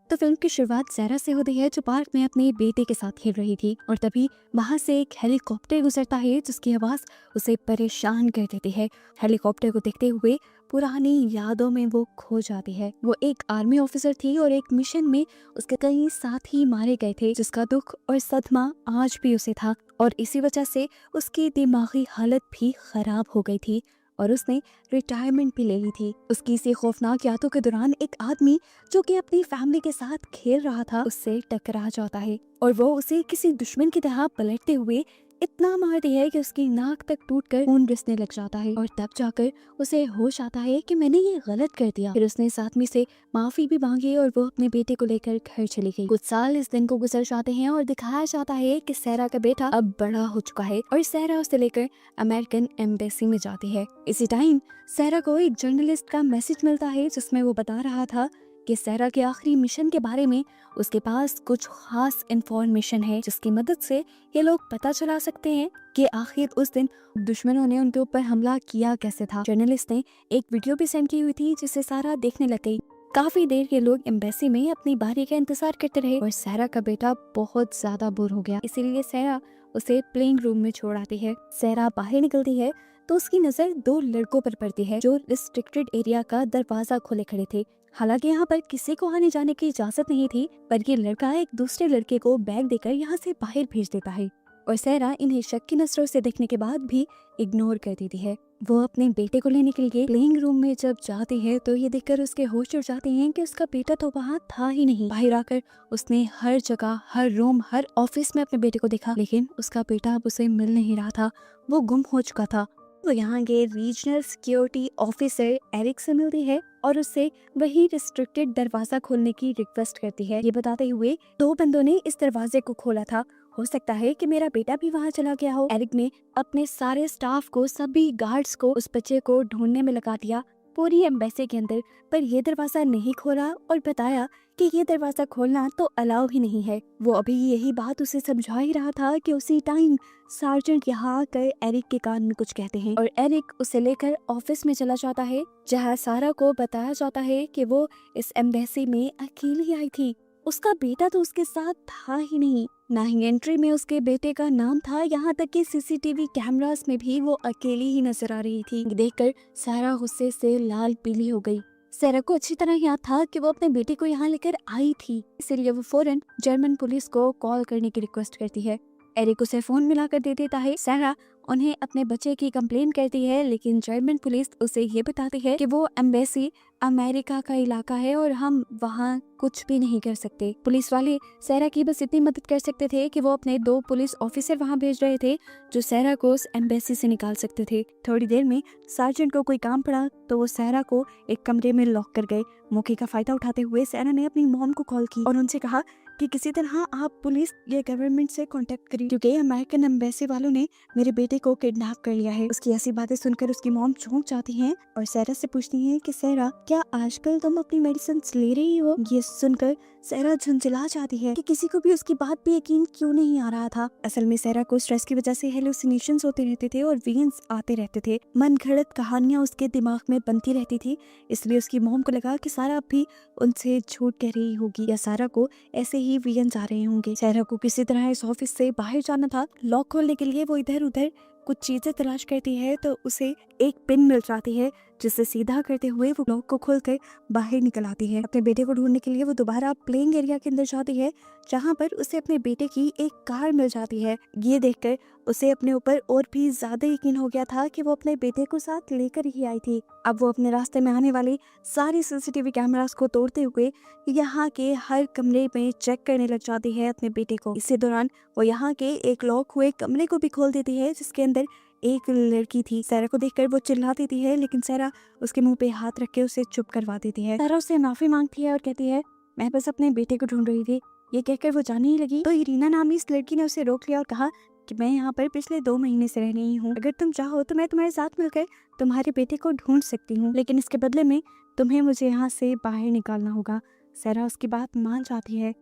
तो फिल्म की शुरुआत सहरा से होती है जो पार्क में अपने बेटे के साथ खेल रही थी और तभी वहां से एक हेलीकॉप्टर गुजरता है जिसकी आवाज उसे परेशान कर देती है। हेलीकॉप्टर को देखते हुए पुरानी यादों में वो खो जाती है। वो एक आर्मी ऑफिसर थी और एक मिशन में उसके कई साथी मारे गए थे जिसका दुख और सदमा आज भी उसे था और इसी वजह से उसकी दिमागी हालत भी खराब हो गई थी और उसने रिटायरमेंट भी ले ली थी। उसकी इसी खौफनाक यादों के दौरान एक आदमी जो कि अपनी फैमिली के साथ खेल रहा था उससे टकरा जाता है और वो उसे किसी दुश्मन की तरह पलटते हुए इतना मारती है कि उसकी नाक तक टूटकर खून रिसने लग जाता है और तब जाकर उसे होश आता है कि मैंने ये गलत कर दिया। फिर उसने इस आदमी से माफी भी मांगी और वो अपने बेटे को लेकर घर चली गई। कुछ साल इस दिन को गुजर जाते हैं और दिखाया जाता है कि सहरा का बेटा अब बड़ा हो चुका है और सहरा उसे लेकर अमेरिकन एम्बेसी में जाती है। इसी टाइम सहरा को एक जर्नलिस्ट का मैसेज मिलता है जिसमें वो बता रहा था कि सहरा के आखिरी मिशन के बारे में उसके पास कुछ खास इंफॉर्मेशन है जिसकी मदद से ये लोग पता चला सकते हैं कि आखिर उस दिन दुश्मनों ने उनके ऊपर हमला किया कैसे था। जर्नलिस्ट ने एक वीडियो भी सेंड की हुई थी जिसे सहरा देखने लग गई। काफी देर के लोग एम्बेसी में अपनी बारी का इंतजार करते रहे और सहरा का बेटा बहुत ज्यादा बोर हो गया, इसीलिए सहरा उसे प्लेइंग रूम में छोड़ आती है। सहरा बाहर निकलती है तो उसकी नजर दो लड़कों पर पड़ती है जो रिस्ट्रिक्टेड एरिया का दरवाजा खोले खड़े थे। हालांकि यहाँ पर किसी को आने जाने की इजाजत नहीं थी पर ये लड़का एक दूसरे लड़के को बैग देकर यहाँ से बाहर भेज देता है और सहरा इन्हें शक की नजरों से देखने के बाद भी इग्नोर कर देती है। वो अपने बेटे को लेने के लिए प्लेइंग रूम में जब जाती है तो ये देखकर उसके होश उड़ जाते हैं कि उसका बेटा तो वहाँ था ही नहीं। बाहर आकर उसने हर जगह, हर रूम, हर ऑफिस में अपने बेटे को देखा लेकिन उसका बेटा अब उसे मिल नहीं रहा था, वो गुम हो चुका था। वो यहाँ के रीजनल सिक्योरिटी ऑफिसर एरिक से मिलती है और उससे वही रिस्ट्रिक्टेड दरवाजा खोलने की रिक्वेस्ट करती है, ये बताते हुए दो बंदों ने इस दरवाजे को खोला था, हो सकता है कि मेरा बेटा भी वहाँ चला गया हो। एरिक ने अपने सारे स्टाफ को, सभी गार्ड्स को उस बच्चे को ढूंढने में लगा दिया पूरी एम्बेसी के अंदर, पर ये दरवाजा नहीं खोला और बताया कि ये दरवाजा खोलना तो अलाउ ही नहीं है। वो अभी यही बात उसे समझा ही रहा था कि उसी टाइम सार्जेंट यहाँ आकर एरिक के कान में कुछ कहते हैं और एरिक उसे लेकर ऑफिस में चला जाता है जहाँ सारा को बताया जाता है कि वो इस एम्बेसी में अकेली आई थी। उसका बेटा तो उसके साथ था ही नहीं, ना ही एंट्री में उसके बेटे का नाम था, यहाँ तक कि सीसीटीवी कैमरास में भी वो अकेली ही नजर आ रही थी। देखकर सारा गुस्से से लाल पीली हो गई। सारा को अच्छी तरह याद था कि वो अपने बेटे को यहाँ लेकर आई थी, इसलिए वो फौरन जर्मन पुलिस को कॉल करने की रिक्वेस्ट करती है। एरिक उसे फोन मिलाकर दे देता है। सारा उन्हें अपने बच्चे की कंप्लेन करती है लेकिन जर्मन पुलिस उसे ये बताती है कि वो एम्बेसी अमेरिका का इलाका है और हम वहाँ कुछ भी नहीं कर सकते। पुलिस वाले सहरा की बस इतनी मदद कर सकते थे कि वो अपने दो पुलिस ऑफिसर वहाँ भेज रहे थे जो सहरा को उस एम्बेसी से निकाल सकते थे। थोड़ी देर में सार्जेंट को कोई काम पड़ा तो वो सहरा को एक कमरे में लॉक कर गए। मौके का फायदा उठाते हुए सहरा ने अपनी मॉम को कॉल की और उनसे कहा कि किसी तरह आप पुलिस या गवर्नमेंट से कांटेक्ट करिए क्योंकि अमेरिकन एम्बेसी वालों ने मेरे बेटे को किडनैप कर लिया है। उसकी ऐसी बातें सुनकर उसकी मॉम चौंक जाती हैं और सहरा से पूछती हैं कि सहरा, क्या आजकल तुम अपनी मेडिसिन ले रही हो? ये सुनकर सहरा झुंझला जाती है कि किसी को भी उसकी बात पे यकीन क्यों नहीं आ रहा था। असल में सहरा को स्ट्रेस की वजह से हेलुसिनेशंस होते रहते थे और विजन्स आते रहते थे, मन घड़त कहानियां उसके दिमाग में बनती रहती थी। इसलिए उसकी मॉम को लगा कि सारा भी उनसे झूठ कह रही होगी या सारा को ऐसे ही विजन्स आ रहे होंगे। सहरा को किसी तरह इस ऑफिस से बाहर जाना था। लॉक खोलने के लिए वो इधर उधर कुछ चीजें तलाश करती है तो उसे एक पिन मिल जाती है जिसे सीधा करते हुए वो लॉक को खोलकर बाहर निकल आती है। अपने बेटे को ढूंढने के लिए वो दोबारा प्लेइंग एरिया के अंदर जाती है जहाँ पर उसे अपने बेटे की एक कार मिल जाती है। ये देखकर उसे अपने ऊपर और भी ज्यादा यकीन हो गया था कि वो अपने बेटे को साथ लेकर ही आई थी। अब वो अपने रास्ते में आने वाली सारी सीसीटीवी कैमरास को तोड़ते हुए यहाँ के हर कमरे में चेक करने लग जाती है अपने बेटे को। इसी दौरान वो यहाँ के एक लॉक हुए कमरे को भी खोल देती है जिसके अंदर एक लड़की थी। सारा को देखकर वो चिल्ला देती है लेकिन सारा उसके मुंह पे हाथ रख के उसे चुप करवा देती है। सारा उससे माफी मांगती है और कहती है मैं बस अपने बेटे को ढूंढ रही थी। ये कहकर वो जाने ही लगी तो इरीना नामी इस लड़की ने उसे रोक लिया और कहा कि मैं यहाँ पर पिछले 2 महीने से रह रही हूँ, अगर तुम चाहो तो मैं तुम्हारे साथ मिलकर तुम्हारे बेटे को ढूंढ सकती हूँ, लेकिन इसके बदले में तुम्हें मुझे यहाँ से बाहर निकालना होगा। सारा उसकी बात मान जाती है।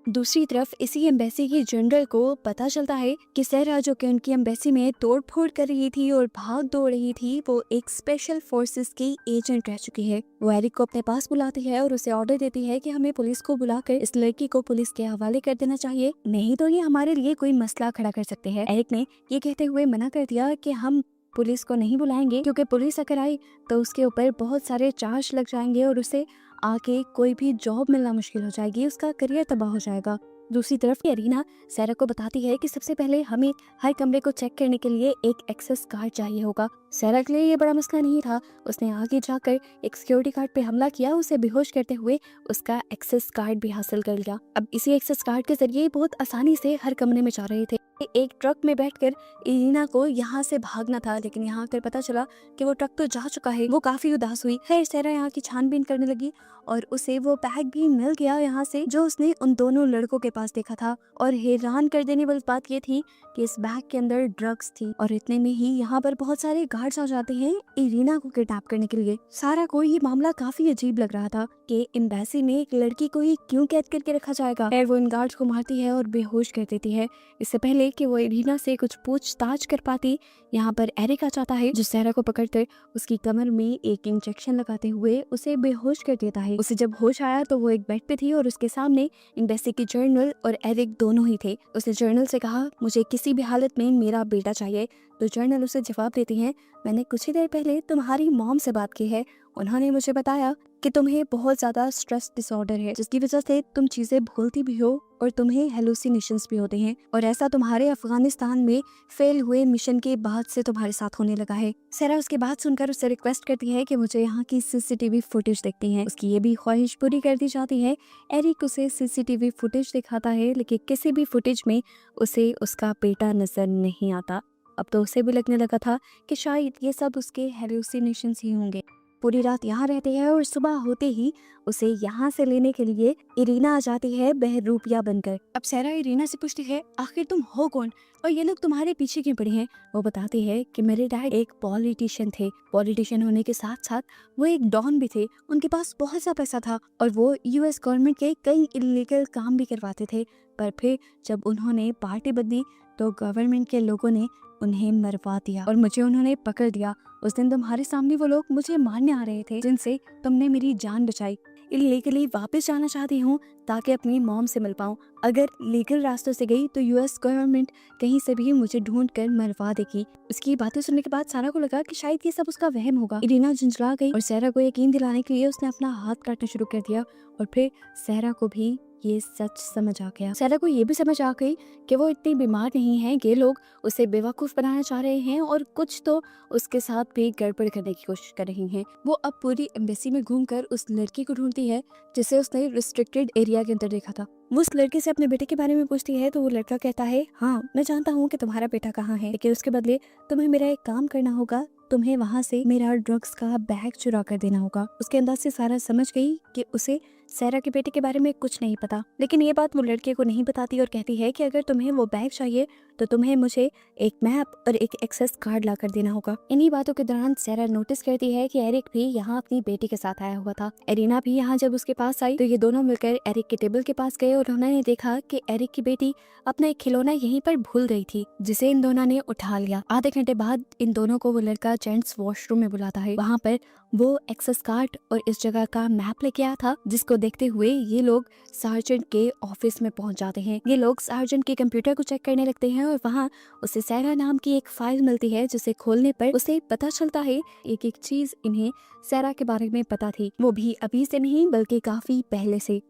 दूसरी तरफ इसी एम्बेसी के जनरल को पता चलता है कि सहरा जो कि उनकी एम्बेसी में तोड़फोड़ कर रही थी और भाग दौड़ रही थी, वो एक स्पेशल फोर्सेस की एजेंट रह चुकी है। वो एरिक को अपने पास बुलाती है और उसे ऑर्डर देती है कि हमें पुलिस को बुलाकर इस लड़की को पुलिस के हवाले कर देना चाहिए, नहीं तो ये हमारे लिए कोई मसला खड़ा कर सकते हैं। एरिक ने ये कहते हुए मना कर दिया कि हम पुलिस को नहीं बुलाएंगे, क्योंकि पुलिस अगर आई तो उसके ऊपर बहुत सारे चार्ज लग जाएंगे और उसे आगे कोई भी जॉब मिलना मुश्किल हो जाएगी, उसका करियर तबाह हो जाएगा। दूसरी तरफ एरिना सहरा को बताती है कि सबसे पहले हमें हर कमरे को चेक करने के लिए एक एक्सेस कार्ड चाहिए होगा। सहरा के लिए ये बड़ा मसला नहीं था, उसने आगे जाकर एक सिक्योरिटी गार्ड पे हमला किया, उसे बेहोश करते हुए उसका एक्सेस कार्ड भी हासिल कर लिया। अब इसी एक्सेस कार्ड के जरिए बहुत आसानी से हर कमरे में जा रहे थे। एक ट्रक में बैठकर इरीना को यहाँ से भागना था, लेकिन यहाँ आकर पता चला कि वो ट्रक तो जा चुका है। वो काफी उदास हुई। खैर सहरा यहाँ की छानबीन करने लगी और उसे वो बैग भी मिल गया यहाँ से जो उसने उन दोनों लड़कों के पास देखा था। और हैरान कर देने वाली बात ये थी कि इस बैग के अंदर ड्रग्स थी। और इतने में ही यहाँ पर बहुत सारे गार्ड्स आ जाते हैं इरीना को किडनैप करने के लिए। सारा को ये मामला काफी अजीब लग रहा था कि एम्बेसी में एक लड़की को ही क्यों कैद करके रखा जाएगा। खैर वो इन गार्ड्स को मारती है और बेहोश कर देती है। इससे पहले कि वो इरीना से कुछ पूछताछ कर पाती, यहाँ पर एरिक आ जाता है जो सहरा को पकड़कर उसकी कमर में एक इंजेक्शन लगाते हुए उसे बेहोश कर देता है। उसे जब होश आया तो वो एक बेड पे थी और उसके सामने एम्बेसी की जर्नल और एरिक दोनों ही थे। उसने जर्नल से कहा, मुझे किसी भी हालत में मेरा बेटा चाहिए। तो जर्नल उसे जवाब देती है, मैंने कुछ ही देर पहले तुम्हारी मॉम से बात की है, उन्होंने मुझे बताया कि तुम्हें बहुत ज्यादा स्ट्रेस डिसऑर्डर है, जिसकी वजह से तुम चीजें भूलती भी हो और तुम्हें हेलुसिनेशंस भी होते हैं, और ऐसा तुम्हारे अफगानिस्तान में फेल हुए मिशन के बाद से तुम्हारे साथ होने लगा है। सहरा उसकी बात सुनकर उससे रिक्वेस्ट करती है कि मुझे यहाँ की सीसीटीवी फुटेज देखती है। उसकी ये भी ख्वाहिश पूरी कर दी जाती है। एरिक उसे सीसीटीवी फुटेज दिखाता है, लेकिन किसी भी फुटेज में उसे उसका बेटा नजर नहीं आता। अब तो उसे भी लगने लगा था कि शायद ये सब उसके हेलुसिनेशंस ही होंगे। पूरी रात यहाँ रहते हैं और सुबह होते ही उसे यहाँ से लेने के लिए इरीना आ जाती है बहरूपिया बनकर। अब सहरा इरीना से पूछती है, आखिर तुम हो कौन और ये लोग तुम्हारे पीछे क्यों पड़े हैं। वो बताती है कि मेरे डैड एक पॉलिटिशियन थे। पॉलिटिशियन होने के साथ साथ वो एक डॉन भी थे। उनके पास बहुत सा पैसा था और वो यूएस गवर्नमेंट के कई इलीगल काम भी करवाते थे। पर फिर जब उन्होंने पार्टी बदली तो गवर्नमेंट के लोगों ने उन्हें मरवा दिया और मुझे उन्होंने पकड़ दिया। उस दिन तुम्हारे सामने वो लोग मुझे मारने आ रहे थे, जिनसे तुमने मेरी जान बचाई। इलीगली वापस जाना चाहती हूँ ताकि अपनी मॉम से मिल पाऊँ। अगर लीगल रास्तों से गई तो यूएस गवर्नमेंट कहीं से भी मुझे ढूंढ कर मरवा देगी। उसकी बातें सुनने के बाद सारा को लगा कि शायद ये सब उसका वहम होगा। इरीना झुंझला गई और सहरा को यकीन दिलाने के लिए उसने अपना हाथ काटना शुरू कर दिया और फिर सहरा को भी ये सच समझ आ गया। सहरा को ये भी समझ आ गई कि वो इतनी बीमार नहीं है, ये लोग उसे बेवकूफ बनाना चाह रहे हैं और कुछ तो उसके साथ भी गड़बड़ करने की कोशिश कर रही हैं। वो अब पूरी एम्बेसी में घूमकर उस लड़की को ढूंढती है जिसे उसने रिस्ट्रिक्टेड एरिया के अंदर देखा था। वो उस लड़के से अपने बेटे के बारे में पूछती है तो वो लड़का कहता है, हाँ मैं जानता हूँ कि तुम्हारा बेटा कहाँ है, लेकिन उसके बदले तुम्हें मेरा एक काम करना होगा। तुम्हें वहाँ से मेरा ड्रग्स का बैग चुरा कर देना होगा। उसके अंदाज से सारा समझ गई कि उसे सहरा के बेटे के बारे में कुछ नहीं पता, लेकिन ये बात वो लड़के को नहीं बताती और कहती है कि अगर तुम्हें वो बैग चाहिए तो तुम्हें मुझे एक मैप और एक एक्सेस कार्ड ला कर देना होगा। इन्हीं बातों के दौरान सहरा नोटिस करती है कि एरिक भी यहाँ अपनी बेटी के साथ आया हुआ था। एरिना भी यहाँ जब उसके पास आई तो ये दोनों मिलकर एरिक के टेबल के पास गए और उन्होंने देखा कि एरिक की बेटी अपना एक खिलौना यहीं पर भूल गई थी, जिसे इन दोनों ने उठा लिया। आधे घंटे बाद इन दोनों को वो लड़का जेंट्स वॉशरूम में बुलाता है। वहाँ पर वो एक्सेस कार्ड और इस जगह का मैप लेके आया था, जिसको देखते हुए ये लोग सार्जेंट के ऑफिस में पहुंच जाते हैं। ये लोग सार्जेंट के कंप्यूटर को चेक करने लगते हैं और वहाँ उसे सहरा नाम की एक फाइल मिलती है, जिसे खोलने पर उसे पता चलता है एक एक चीज इन्हें सहरा के बारे में पता थी, वो भी अभी से नहीं बल्कि काफी पहले से।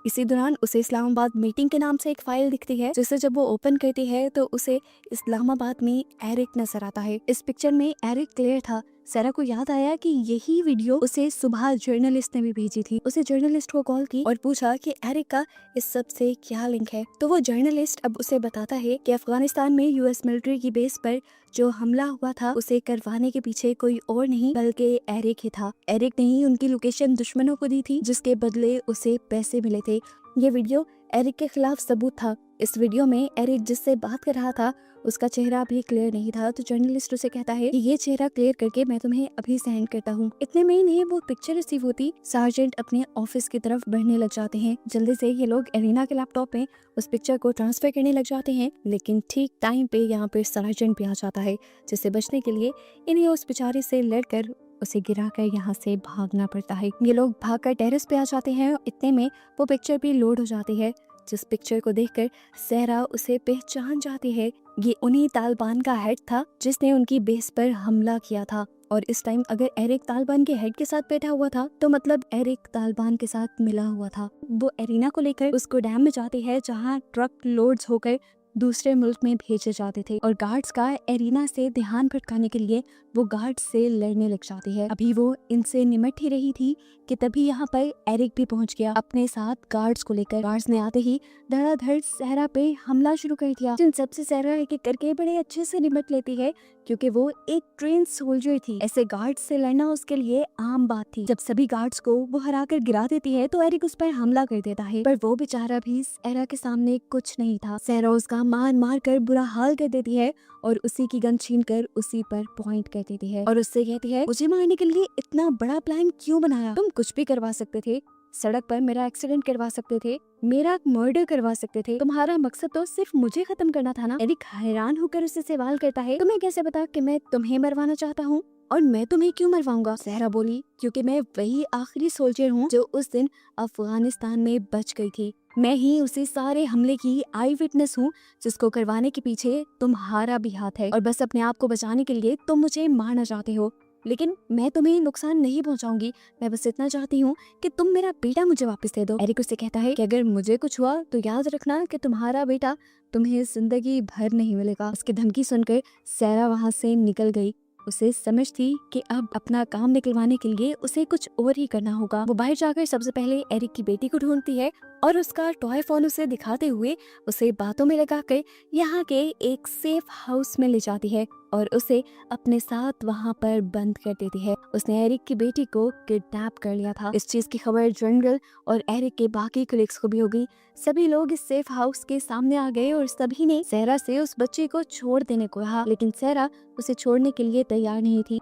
इसी दौरान उसे इस्लामाबाद मीटिंग के नाम से एक फाइल दिखती है, जिसे जब वो ओपन करती है तो उसे इस्लामाबाद में एरिक नजर आता है। इस पिक्चर में एरिक क्लियर था। सहरा को याद आया कि यही वीडियो उसे सुबह जर्नलिस्ट ने भी भेजी थी। उसे जर्नलिस्ट को कॉल की और पूछा कि एरिक का इस सब से क्या लिंक है। तो वो जर्नलिस्ट अब उसे बताता है कि अफगानिस्तान में यूएस मिलिट्री की बेस पर जो हमला हुआ था उसे करवाने के पीछे कोई और नहीं बल्कि एरिक ही था। एरिक ने ही उनकी लोकेशन दुश्मनों को दी थी, जिसके बदले उसे पैसे मिले थे। ये वीडियो एरिक के खिलाफ सबूत था इस वीडियो में एरिक जिससे बात कर रहा था उसका चेहरा भी क्लियर नहीं था, तो जर्नलिस्ट उसे कहता है कि ये चेहरा क्लियर करके मैं तुम्हें अभी सेंड करता हूँ। इतने में ही नहीं वो पिक्चर रिसीव होती, सार्जेंट अपने ऑफिस की तरफ बढ़ने लग जाते हैं। जल्दी से ये लोग एरिना के लैपटॉप में उस पिक्चर को ट्रांसफर करने लग जाते हैं, लेकिन ठीक टाइम पे यहाँ पे सार्जेंट भी आ जाता है, जिससे बचने के लिए इन्हें उस बेचारे से लड़कर उसे गिराकर यहाँ से भागना पड़ता है। ये लोग भागकर टेरेस पे आ जाते हैं। इतने में वो पिक्चर भी लोड हो जाती है, जिस पिक्चर को देखकर सहरा उसे पहचान जाती है। ये उन्हीं तालिबान का हेड था जिसने उनकी बेस पर हमला किया था, और इस टाइम अगर एरिक तालिबान के हेड के साथ बैठा हुआ था तो मतलब एरिक तालिबान के साथ मिला हुआ था। वो एरिना को लेकर उस गोदाम में जाती है जहाँ ट्रक लोड्स होकर दूसरे मुल्क में भेजे जाते थे, और गार्ड्स का एरिना से ध्यान भटकाने के लिए वो गार्ड्स से लड़ने लग जाती है। अभी वो इनसे निमट ही रही थी कि तभी यहाँ पर एरिक भी पहुंच गया अपने साथ गार्ड्स को लेकर। गार्ड्स ने आते ही धड़ाधड़ सहरा पे हमला शुरू कर दिया, जिन सबसे सहरा एक एक करके बड़े अच्छे से निपट लेती है, क्योंकि वो एक ट्रेन सोल्जर थी। ऐसे गार्ड्स से लड़ना उसके लिए आम बात थी। जब सभी गार्ड्स को वो हराकर गिरा देती है तो एरिक उस पर हमला कर देता है, पर वो बेचारा भी सहरा के सामने कुछ नहीं था। सहरा उसका मार मार कर बुरा हाल कर देती है और उसी की गन छीन कर उसी पर पॉइंट कर देती है और उससे कहती है, मुझे मारने के लिए इतना बड़ा प्लान क्यों बनाया? तुम कुछ भी करवा सकते थे, सड़क पर मेरा एक्सीडेंट करवा सकते थे, मेरा मर्डर करवा सकते थे, तुम्हारा मकसद तो सिर्फ मुझे खत्म करना था ना? एरिक हैरान होकर उससे सवाल करता है, तुम्हें कैसे पता कि मैं तुम्हें मरवाना चाहता हूँ? और मैं तुम्हें क्यों मरवाऊंगा? सहरा बोली, क्योंकि मैं वही आखिरी सोल्जर हूँ जो उस दिन अफगानिस्तान में बच गई थी। मैं ही उसी सारे हमले की आई विटनेस हूँ जिसको करवाने के पीछे तुम्हारा भी हाथ है, और बस अपने आप को बचाने के लिए तुम मुझे मारना चाहते हो, लेकिन मैं तुम्हें नुकसान नहीं पहुंचाऊंगी। मैं बस इतना चाहती हूँ कि तुम मेरा बेटा मुझे वापस दे दो। एरिक उससे कहता है कि अगर मुझे कुछ हुआ तो याद रखना कि तुम्हारा बेटा तुम्हें जिंदगी भर नहीं मिलेगा। उसकी धमकी सुनकर सहरा वहाँ से निकल गई। उसे समझ थी कि अब अपना काम निकलवाने के लिए उसे कुछ और ही करना होगा। वो बाहर जाकर सबसे पहले एरिक की बेटी को ढूंढती है और उसका टॉय फोन उसे दिखाते हुए उसे बातों में लगाकर यहाँ के एक सेफ हाउस में ले जाती है और उसे अपने साथ वहाँ पर बंद कर देती है। उसने एरिक की बेटी को किडनैप कर लिया था। इस चीज की खबर जनरल और एरिक के बाकी कलीग्स को भी हो गई। सभी लोग इस सेफ हाउस के सामने आ गए और सभी ने सहरा से उस बच्चे को छोड़ देने को कहा, लेकिन सहरा उसे छोड़ने के लिए तैयार नहीं थी।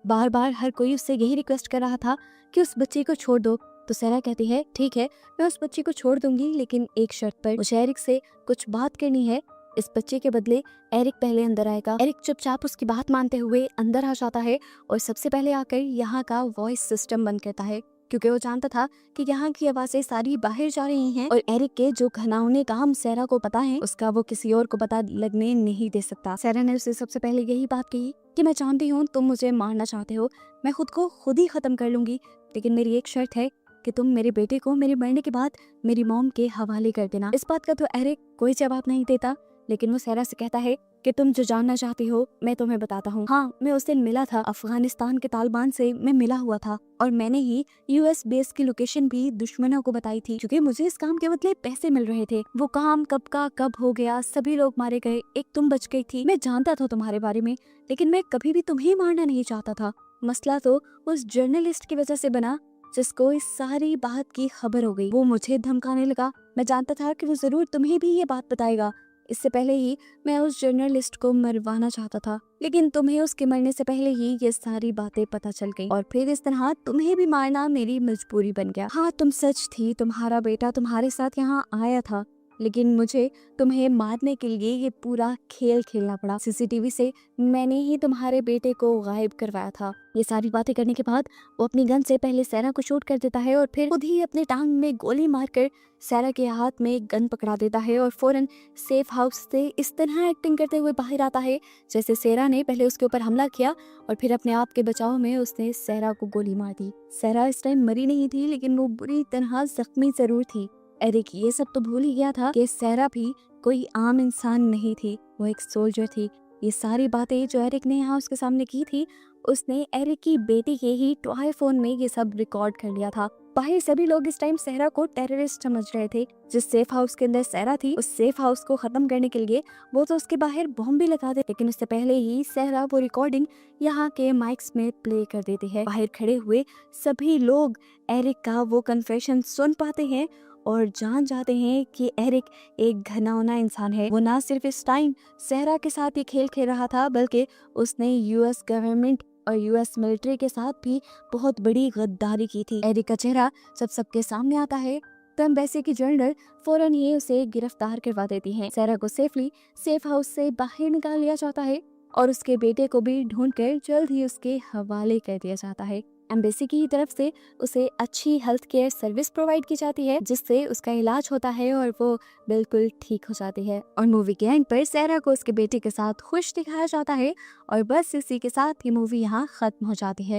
बार बार हर कोई उससे यही रिक्वेस्ट कर रहा था कि उस बच्चे को छोड़ दो, तो सहरा कहती है, ठीक है, मैं उस बच्चे को छोड़ दूंगी, लेकिन एक शर्त पर। मुझे एरिक से कुछ बात करनी है। इस बच्चे के बदले एरिक पहले अंदर आएगा। एरिक चुपचाप उसकी बात मानते हुए अंदर आ जाता है और सबसे पहले आकर यहाँ का वॉइस सिस्टम बंद करता है, क्योंकि वो जानता था कि यहाँ की आवाजें सारी बाहर जा रही हैं और एरिक के जो घिनौने काम सहरा को पता है उसका वो किसी और को पता लगने नहीं दे सकता। सहरा ने उसे सबसे पहले यही बात कही कि मैं जानती हूँ तुम मुझे मारना चाहते हो, मैं खुद को खुद ही खत्म कर लूंगी, लेकिन मेरी एक शर्त है कि तुम मेरे बेटे को मेरे मरने के बाद मेरी मॉम के हवाले कर देना। इस बात का तो एरिक कोई जवाब नहीं देता, लेकिन वो सहरा से कहता है कि तुम जो जानना चाहती हो मैं तुम्हें बताता हूँ। हाँ, मैं उस दिन मिला था, अफगानिस्तान के तालिबान से मैं मिला हुआ था और मैंने ही यूएस बेस की लोकेशन भी दुश्मनों को बताई थी, क्योंकि मुझे इस काम के बदले पैसे मिल रहे थे। वो काम कब का कब हो गया, सभी लोग मारे गए, एक तुम बच गई थी। मैं जानता था तुम्हारे बारे में, लेकिन मैं कभी भी तुम्हें मारना नहीं चाहता था। मसला तो उस जर्नलिस्ट की वजह से बना जिसको इस सारी बात की खबर हो गई। वो मुझे धमकाने लगा। मैं जानता था कि वो जरूर तुम्हें भी ये बात बताएगा। इससे पहले ही मैं उस जर्नलिस्ट को मरवाना चाहता था, लेकिन तुम्हें उसके मरने से पहले ही ये सारी बातें पता चल गई और फिर इस तरह तुम्हें भी मारना मेरी मजबूरी बन गया। हाँ, तुम सच थी, तुम्हारा बेटा तुम्हारे साथ यहाँ आया था, लेकिन मुझे तुम्हें मारने के लिए ये पूरा खेल खेलना पड़ा। सीसीटीवी से मैंने ही तुम्हारे बेटे को गायब करवाया था। ये सारी बातें करने के बाद वो अपनी गन से पहले सहरा को शूट कर देता है और फिर खुद ही अपने टांग में गोली मारकर सहरा के हाथ में गन पकड़ा देता है और फौरन सेफ हाउस से इस तरह एक्टिंग करते हुए बाहर आता है जैसे सहरा ने पहले उसके ऊपर हमला किया और फिर अपने आप के बचाव में उसने सहरा को गोली मार दी। सहरा इस टाइम मरी नहीं थी, लेकिन वो बुरी तरह जख्मी जरूर थी। एरिक ये सब तो भूल ही गया था कि सहरा भी कोई आम इंसान नहीं थी, वो एक सोल्जर थी। ये सारी बातें जो एरिक ने यहाँ उसके सामने की थी, उसने एरिक की बेटी के ही टॉय फोन में ये सब रिकॉर्ड कर लिया था। बाहर सभी लोग इस टाइम सहरा को टेररिस्ट समझ रहे थे। जिस सेफ हाउस के अंदर सहरा थी, उस सेफ हाउस को खत्म करने के लिए वो तो उसके बाहर बॉम्ब भी लगा दे, लेकिन उससे पहले ही सहरा वो रिकॉर्डिंग यहाँ के माइक्स में प्ले कर देती है। बाहर खड़े हुए सभी लोग एरिक का वो कन्फेशन सुन पाते हैं और जान जाते हैं कि एरिक एक घिनौना इंसान है। वो ना सिर्फ इस टाइम सहरा के साथ ये खेल खेल रहा था, बल्कि उसने यूएस गवर्नमेंट और यूएस मिलिट्री के साथ भी बहुत बड़ी गद्दारी की थी। एरिक का चेहरा जब सबके सामने आता है तो एम्बेसी की जनरल फौरन ही उसे गिरफ्तार करवा देती है। सहरा को सेफली सेफ हाउस से बाहर निकाल लिया जाता है और उसके बेटे को भी ढूंढकर जल्द ही उसके हवाले कर दिया जाता है। एम्बेसी की तरफ से उसे अच्छी हेल्थ केयर सर्विस प्रोवाइड की जाती है, जिससे उसका इलाज होता है और वो बिल्कुल ठीक हो जाती है। और मूवी के एंड पर सहरा को उसके बेटे के साथ खुश दिखाया जाता है और बस इसी के साथ ये मूवी यहाँ खत्म हो जाती है।